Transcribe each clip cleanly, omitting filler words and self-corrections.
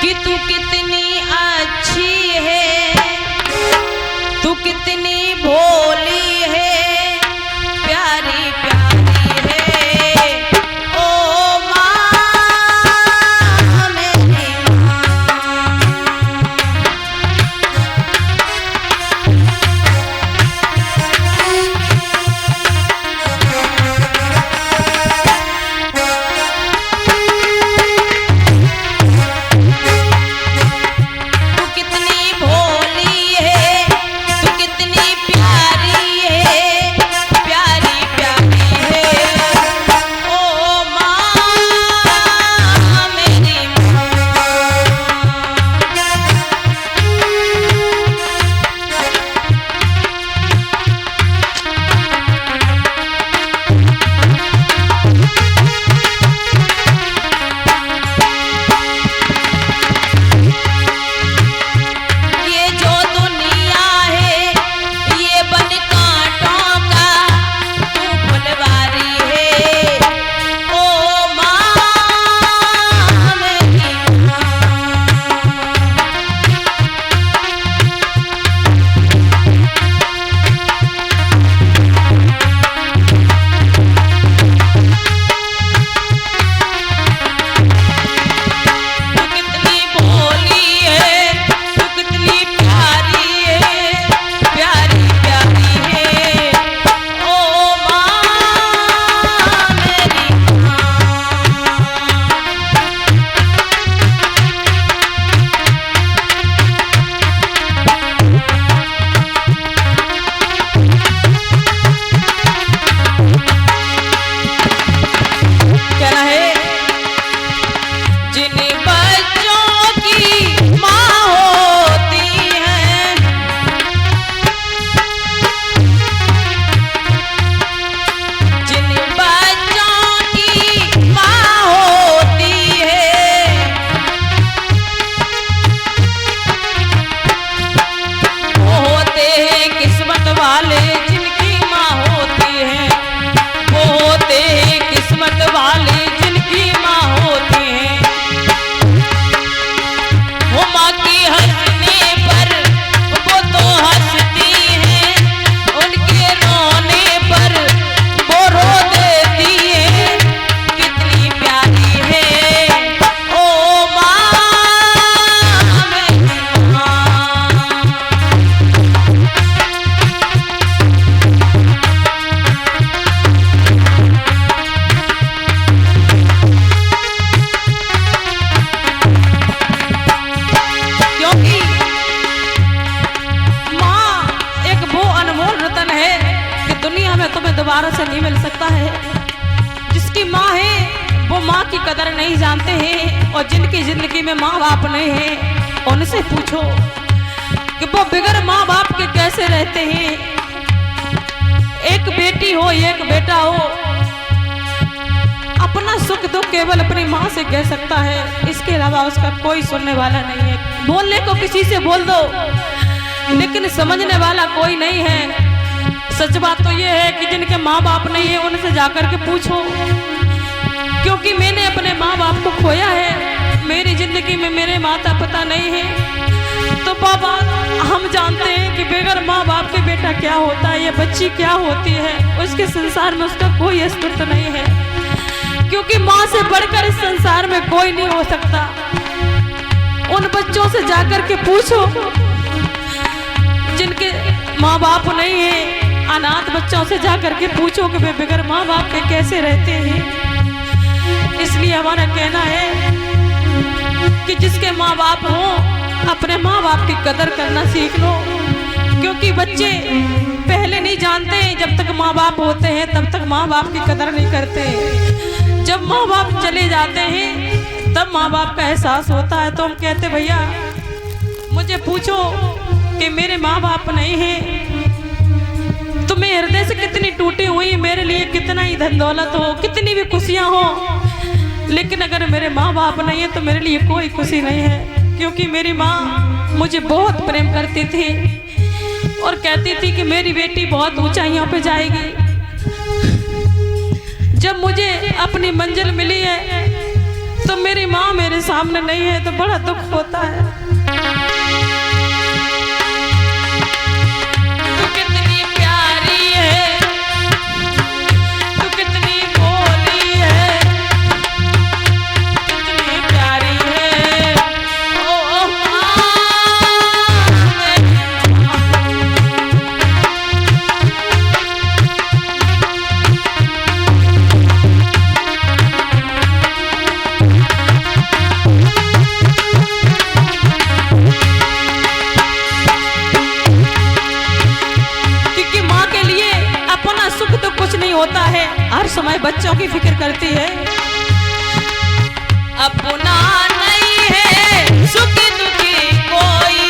कि तू कितनी अच्छी है, तू कितनी भोली है, प्यारी प्यारी है ओ माँ मेरी दोबारा से नहीं मिल सकता है। जिसकी माँ है वो माँ की कदर नहीं जानते हैं, और जिनकी जिंदगी में माँ बाप नहीं है उनसे पूछो कि वो बिगर माँ बाप के कैसे रहते हैं। एक बेटी हो एक बेटा हो, अपना सुख दुख केवल अपनी माँ से कह सकता है, इसके अलावा उसका कोई सुनने वाला नहीं है। बोलने को किसी से बोल दो लेकिन समझने वाला कोई नहीं है। सच बात तो ये है कि जिनके माँ बाप नहीं है उनसे जाकर के पूछो, क्योंकि मैंने अपने माँ बाप को खोया है। मेरी जिंदगी में मेरे माता पिता नहीं है, तो बाबा हम जानते हैं कि बगैर माँ बाप के बेटा क्या होता है, ये बच्ची क्या होती है। उसके संसार में उसका कोई अस्तित्व नहीं है, क्योंकि माँ से बढ़कर इस संसार में कोई नहीं हो सकता। उन बच्चों से जाकर के पूछो जिनके माँ बाप नहीं है, अनाथ बच्चों से जाकर के पूछो कि वे बगैर माँ बाप के कैसे रहते हैं। इसलिए हमारा कहना है कि जिसके माँ बाप हो अपने माँ बाप की कदर करना सीख लो, क्योंकि बच्चे पहले नहीं जानते, जब तक माँ बाप होते हैं तब तक माँ बाप की कदर नहीं करते। जब माँ बाप चले जाते हैं तब माँ बाप का एहसास होता है। तो हम कहते भैया मुझे पूछो कि मेरे माँ बाप नहीं हैं तो मैं हृदय से कितनी टूटी हुई, मेरे लिए कितना ही धन दौलत हो, कितनी भी खुशियाँ हो, लेकिन अगर मेरे माँ बाप नहीं है तो मेरे लिए कोई खुशी नहीं है। क्योंकि मेरी माँ मुझे बहुत प्रेम करती थी और कहती थी कि मेरी बेटी बहुत ऊंचाइयों पे जाएगी। जब मुझे अपनी मंजिल मिली है तो मेरी माँ मेरे सामने नहीं है तो बड़ा दुख होता है। तू कितनी प्यारी है, तू कितनी भोली है, कितनी प्यारी है। ओ माँ होता है, हर समय बच्चों की फिक्र करती है। अपना नहीं है सुखी दुखी कोई,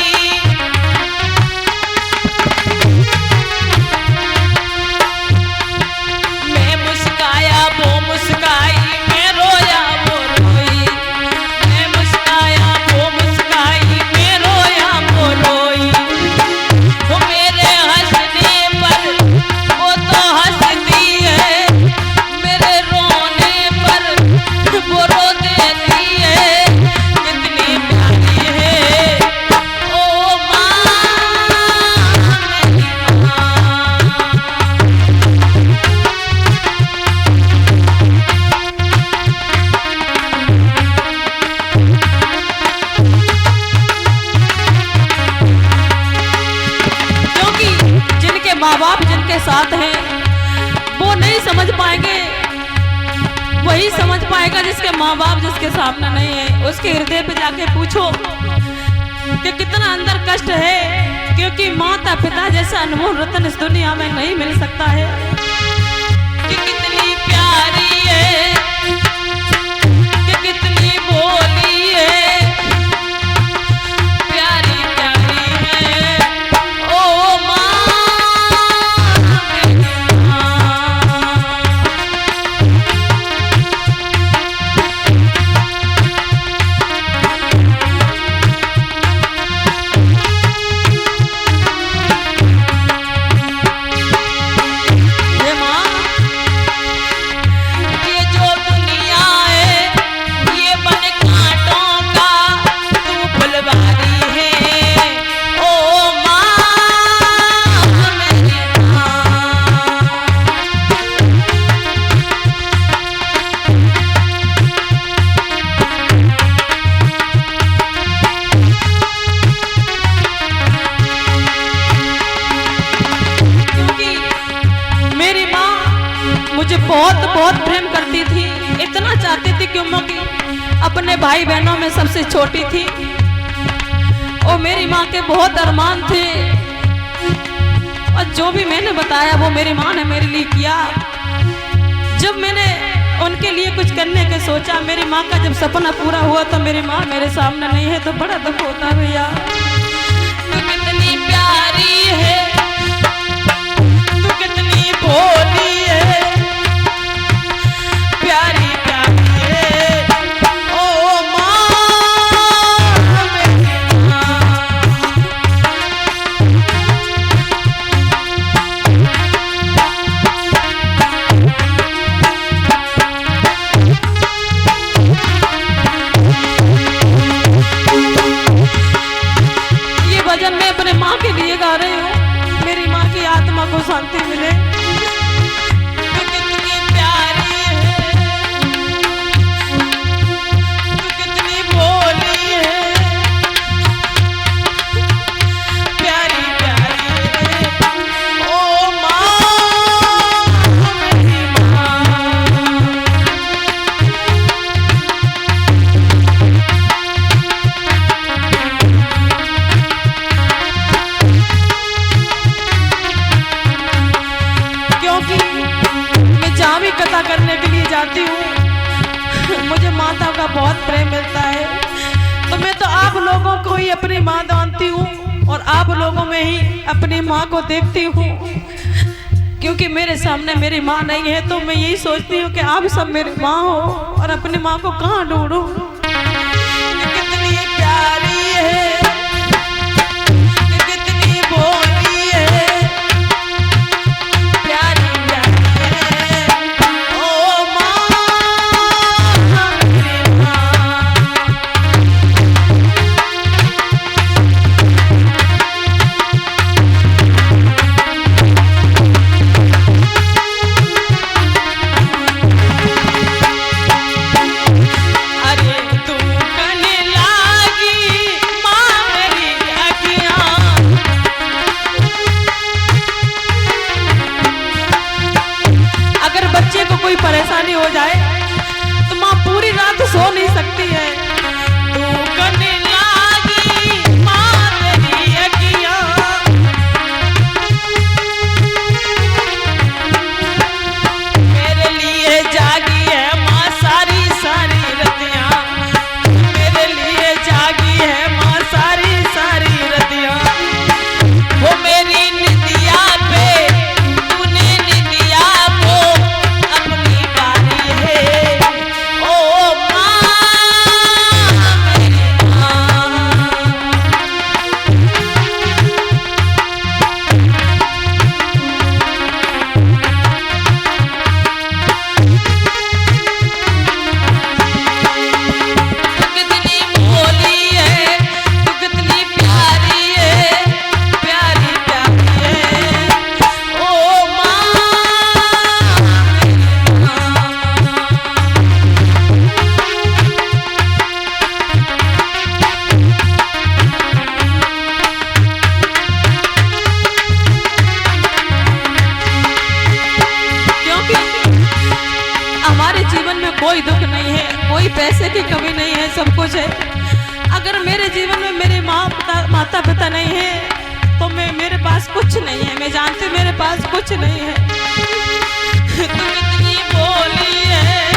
मैं मुस्काया वो मुस्काई, मैं रोया वो रोई, मैं मुस्काया वो मुस्काई, मैं रोया वो रोई। वो मेरे हंसने पर वो तो हंसती है, मेरे रोने पर वो रो देती है। कितनी प्यारी है ओ माँ मेरी माँ। क्योंकि जिनके माँ बाप जिनके साथ हैं वो नहीं समझ पाएंगे, वही समझ पाएगा जिसके माँ बाप जिसके सामने नहीं है। उसके हृदय पे जाके पूछो कि कितना अंदर कष्ट है, क्योंकि माता पिता जैसा अनमोल रतन इस दुनिया में नहीं मिल सकता है। कि कितनी प्यारी है, कि कितनी भोली है, प्यारी प्यारी है ओ माँ मेरी माँ। ये माँ, ये जो दुनिया है ये बन कांटों का तू फुलवारी है ओ माँ मेरी माँ। क्योंकि मेरी माँ मुझे बहुत बहुत प्रेम करती थी, इतना चाहती थी क्योंकि अपने भाई बहनों में सबसे छोटी थी और मेरी माँ के बहुत अरमान थे। और जो भी मैंने बताया वो मेरी माँ ने मेरे लिए किया। जब मैंने उनके लिए कुछ करने के सोचा, मेरी माँ का जब सपना पूरा हुआ तो मेरी माँ मेरे सामने नहीं है तो बड़ा दुख होता है भैया। तू कितनी प्यारी है, तू कितनी भोली है, प्यारी प्यारी है ओ माँ मेरी माँ। ये भजन मैं अपने माँ के लिए गा रही हूँ, मेरी माँ की आत्मा को शांति मिले। तू कितनी प्यारी है, तू कितनी भोली है, प्यारी प्यारी है ओ माँ मेरी माँ। क्योंकि मैं जहाँ भी कथा करने के लिए जाती हूँ मुझे माता का बहुत प्रेम मिलता है। तो मैं तो आप लोगों को ही अपनी माँ जानती हूँ और आप लोगों में ही अपनी माँ को देखती हूँ। क्योंकि मेरे सामने मेरी माँ नहीं है तो मैं यही सोचती हूँ कि आप सब मेरी माँ हो और अपनी माँ को कहाँ ढूंढूं। कितनी प्यारी है, कितनी भोली है, प्यारी प्यारी है ओ माँ मेरी माँ। मेरे जीवन में मेरे माता पिता नहीं है तो मेरे पास कुछ नहीं है। मैं जानती हूँ मेरे पास कुछ नहीं है। तुम इतनी बोली है